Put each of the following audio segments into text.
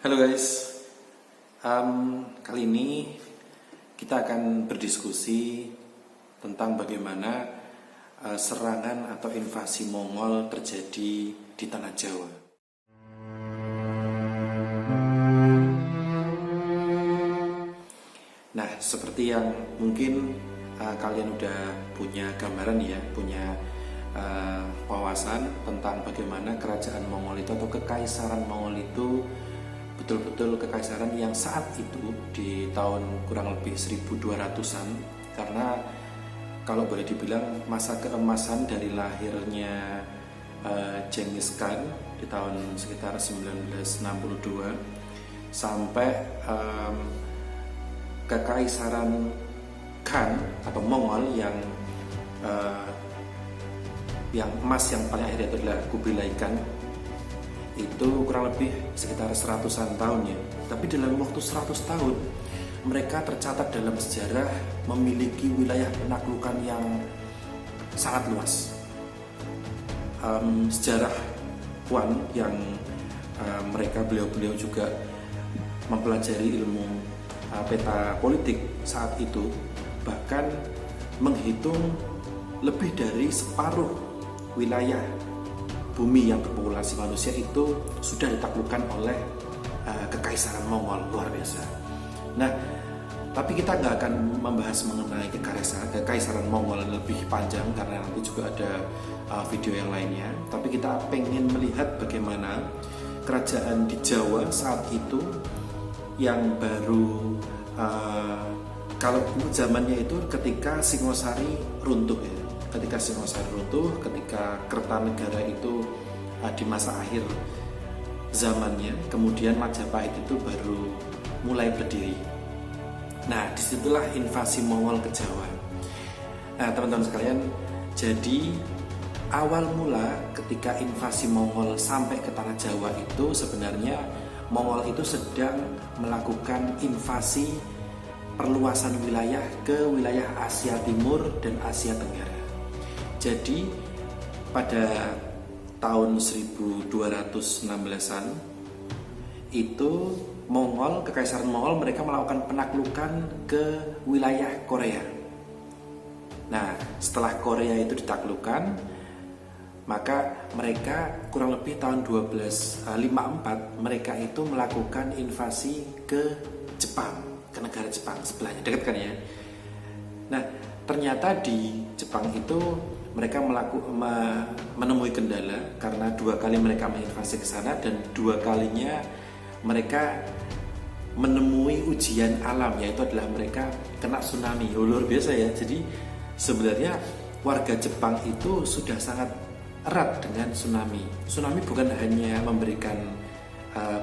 Halo guys, kali ini kita akan berdiskusi tentang bagaimana serangan atau invasi Mongol terjadi di tanah Jawa. Nah, seperti yang mungkin kalian udah punya gambaran ya, punya wawasan tentang bagaimana kerajaan Mongol itu atau kekaisaran Mongol itu betul-betul kekaisaran yang saat itu di tahun kurang lebih 1200-an, karena kalau boleh dibilang masa keemasan dari lahirnya Genghis Khan di tahun sekitar 1962 sampai kekaisaran Khan atau Mongol yang emas yang paling akhir itu adalah Kubilai Khan, itu kurang lebih sekitar 100-an tahun ya. Tapi dalam waktu 100 tahun mereka tercatat dalam sejarah memiliki wilayah penaklukan yang sangat luas. Sejarawan yang beliau juga mempelajari ilmu peta politik saat itu bahkan menghitung lebih dari separuh wilayah bumi yang berpopulasi manusia itu sudah ditaklukkan oleh kekaisaran Mongol. Luar biasa. Nah, tapi kita nggak akan membahas mengenai kekaisaran Mongol lebih panjang karena nanti juga ada video yang lainnya. Tapi kita pengen melihat bagaimana kerajaan di Jawa saat itu yang baru kalau zamannya itu ketika Singosari runtuh ya. Ketika Singosari runtuh, ketika Kertanegara itu di masa akhir zamannya, kemudian Majapahit itu baru mulai berdiri. Nah, disitulah invasi Mongol ke Jawa. Nah, teman-teman sekalian, jadi awal mula ketika invasi Mongol sampai ke tanah Jawa itu sebenarnya Mongol itu sedang melakukan invasi perluasan wilayah ke wilayah Asia Timur dan Asia Tenggara. Jadi pada tahun 1216-an itu kekaisaran Mongol mereka melakukan penaklukan ke wilayah Korea. Nah, setelah Korea itu ditaklukkan, maka mereka kurang lebih tahun 1254 mereka itu melakukan invasi ke Jepang, ke negara Jepang sebelahnya, dekat kan ya. Nah, ternyata di Jepang itu mereka menemui kendala karena 2 kali mereka menginvasi ke sana dan 2 kalinya mereka menemui ujian alam, yaitu adalah mereka kena tsunami. Luar biasa ya. Jadi sebenarnya warga Jepang itu sudah sangat erat dengan tsunami. Tsunami bukan hanya memberikan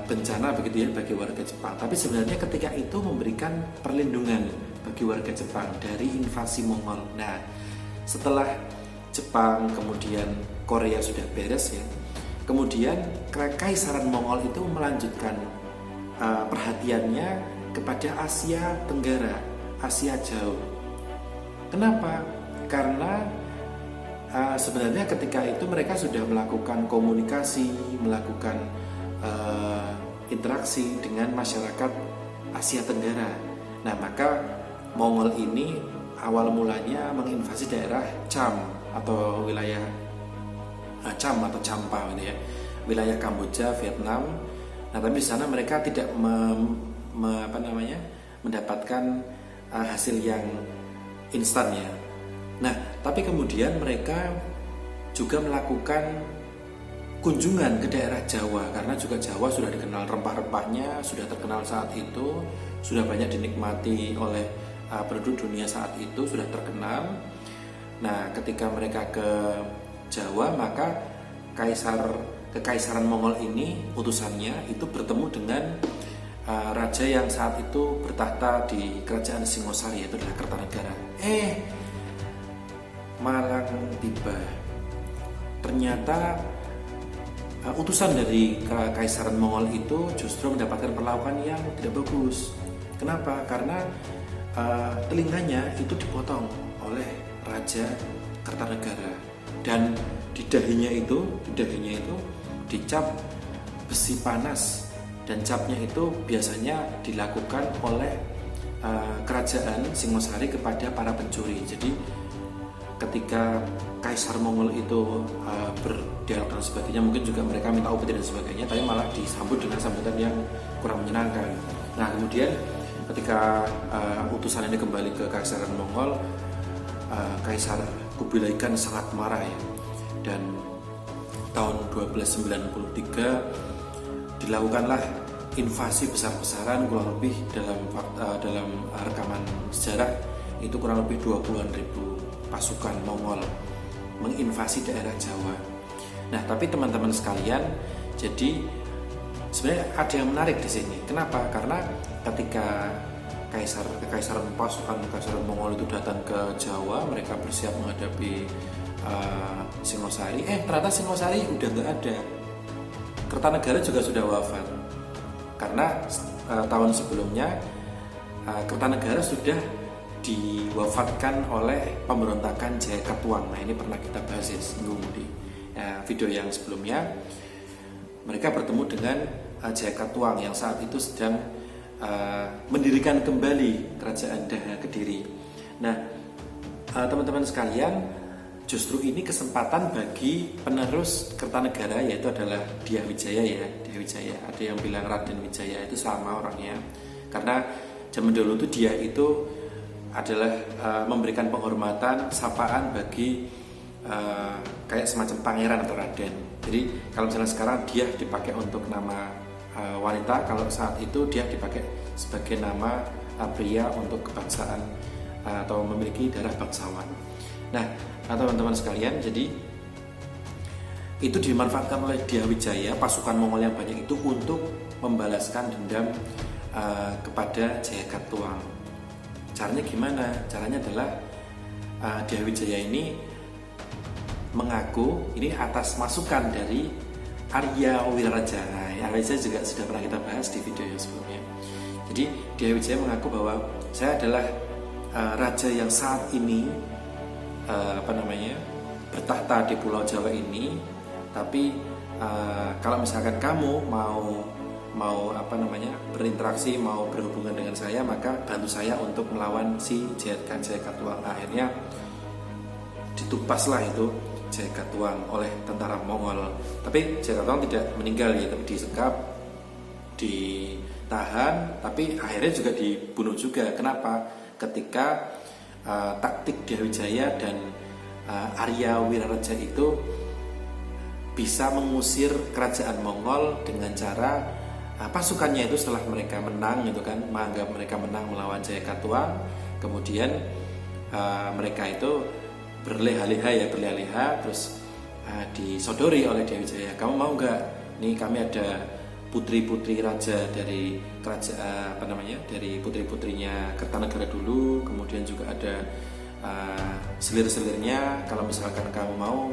bencana begitu ya bagi warga Jepang, tapi sebenarnya ketika itu memberikan perlindungan bagi warga Jepang dari invasi Mongol. Nah, setelah Jepang kemudian Korea sudah beres ya, kemudian kekaisaran Mongol itu melanjutkan perhatiannya kepada Asia Tenggara, Asia Jauh. Kenapa? Karena sebenarnya ketika itu mereka sudah melakukan komunikasi, melakukan interaksi dengan masyarakat Asia Tenggara. Nah, maka Mongol ini awal mulanya menginvasi daerah Cham atau wilayah Cham atau Champa gitu ya, wilayah Kamboja, Vietnam. Nah, tapi di sana mereka tidak mendapatkan hasil yang instan ya. Nah, tapi kemudian mereka juga melakukan kunjungan ke daerah Jawa karena juga Jawa sudah dikenal rempah-rempahnya, sudah terkenal saat itu, sudah banyak dinikmati oleh penduduk dunia saat itu, sudah terkenal. Nah, ketika mereka ke Jawa, maka kekaisaran Mongol ini utusannya itu bertemu dengan raja yang saat itu bertahta di kerajaan Singosari, yaitu adalah Kertanegara. Malang tiba. Ternyata utusan dari kekaisaran Mongol itu justru mendapatkan perlakuan yang tidak bagus. Kenapa? Karena telinganya itu dipotong oleh Raja Kertanegara dan di dahinya itu dicap besi panas dan capnya itu biasanya dilakukan oleh kerajaan Singosari kepada para pencuri. Jadi ketika Kaisar Mongol itu berdialog dan sebagainya, mungkin juga mereka minta upeti dan sebagainya, tapi malah disambut dengan sambutan yang kurang menyenangkan. Nah kemudian ketika utusan ini kembali ke Kaisaran Mongol, Kaisar Kubilai Khan sangat marah ya, dan tahun 1293 dilakukanlah invasi besar-besaran, kurang lebih dalam rekaman sejarah itu kurang lebih 20-an ribu pasukan Mongol menginvasi daerah Jawa. Nah, tapi teman-teman sekalian, jadi sebenarnya ada yang menarik di sini. Kenapa? Karena ketika Kekaisaran Mongol itu datang ke Jawa, mereka bersiap menghadapi Singosari. Ternyata Singosari udah nggak ada. Kertanegara juga sudah wafat. Karena tahun sebelumnya Kertanegara sudah diwafatkan oleh pemberontakan Jayakatwang. Nah ini pernah kita bahas ya singgung di video yang sebelumnya. Mereka bertemu dengan Jayakatwang yang saat itu sedang mendirikan kembali kerajaan Daha Kediri. Nah teman-teman sekalian, justru ini kesempatan bagi penerus Kertanegara, yaitu adalah Dyah Wijaya ya. Dyah Wijaya, ada yang bilang Raden Wijaya, itu sama orangnya. Karena zaman dulu tuh Dyah itu adalah memberikan penghormatan, sapaan bagi kayak semacam pangeran atau raden. Jadi kalau misalnya sekarang Dyah dipakai untuk nama wanita, kalau saat itu Dyah dipakai sebagai nama pria untuk kebangsaan atau memiliki darah bangsawan. Nah teman-teman sekalian, jadi itu dimanfaatkan oleh Dyah Wijaya, pasukan Mongol yang banyak itu, untuk membalaskan dendam kepada Jayakatwang. Caranya gimana? Caranya adalah Dyah Wijaya ini mengaku ini atas masukan dari Arya Wiraraja. Arya Wijaya juga sudah pernah kita bahas di video yang sebelumnya. Jadi Dyah Wijaya mengaku bahwa saya adalah raja yang saat ini bertahta di Pulau Jawa ini, tapi kalau misalkan kamu mau berinteraksi, mau berhubungan dengan saya, maka bantu saya untuk melawan si Jayakatwang. Akhirnya ditupaslah itu Jayakatwang oleh tentara Mongol. Tapi Jayakatwang tidak meninggal ya, tapi disekap, ditahan, tapi akhirnya juga dibunuh juga. Kenapa? Ketika taktik Dyah Wijaya dan Arya Wiraraja itu bisa mengusir kerajaan Mongol dengan cara pasukannya itu setelah mereka menang itu kan, menganggap mereka menang melawan Jayakatwang, kemudian mereka itu berleha-leha terus disodori oleh Dyah Wijaya, kamu mau nggak? Nih kami ada putri-putri raja dari kerajaan dari putri-putrinya Kertanegara dulu, kemudian juga ada selir-selirnya. Kalau misalkan kamu mau,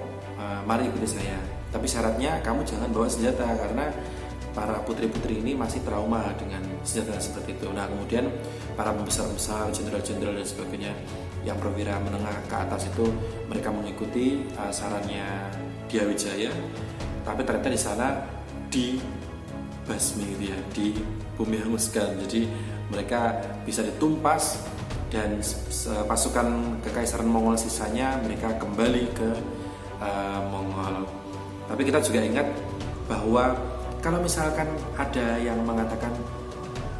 mari ikuti saya. Tapi syaratnya kamu jangan bawa senjata, karena para putri-putri ini masih trauma dengan senjata seperti itu. Nah kemudian para pembesar-besar, jenderal-jenderal dan sebagainya yang perwira menengah ke atas itu, mereka mengikuti sarannya Dyah Wijaya. Tapi ternyata di sana dibasmi gitu ya, di bumi hanguskan. Jadi mereka bisa ditumpas, dan pasukan Kekaisaran Mongol sisanya mereka kembali ke Mongol. Tapi kita juga ingat bahwa kalau misalkan ada yang mengatakan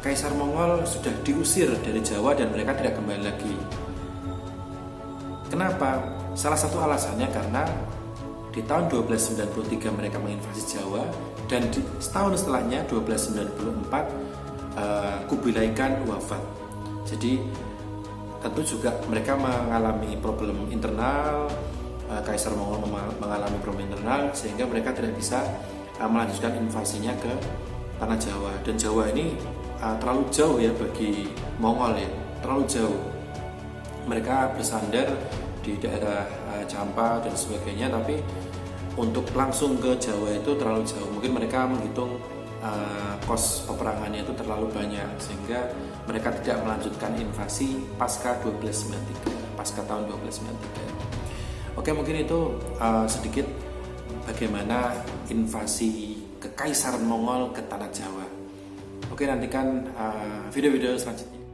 Kaisar Mongol sudah diusir dari Jawa dan mereka tidak kembali lagi, kenapa? Salah satu alasannya karena di tahun 1293 mereka menginvasi Jawa, dan setahun setelahnya 1294 Kubilai Khan wafat. Jadi tentu juga mereka mengalami problem internal, Kaisar Mongol mengalami problem internal, sehingga mereka tidak bisa melanjutkan invasinya ke tanah Jawa. Dan Jawa ini terlalu jauh ya bagi Mongol ya, terlalu jauh. Mereka bersandar di daerah Champa dan sebagainya, tapi untuk langsung ke Jawa itu terlalu jauh. Mungkin mereka menghitung kos peperangannya itu terlalu banyak, sehingga mereka tidak melanjutkan invasi pasca 1293, pasca tahun 1293. Oke, mungkin itu sedikit bagaimana invasi Kekaisaran Mongol ke tanah Jawa. Oke, nantikan video-video selanjutnya.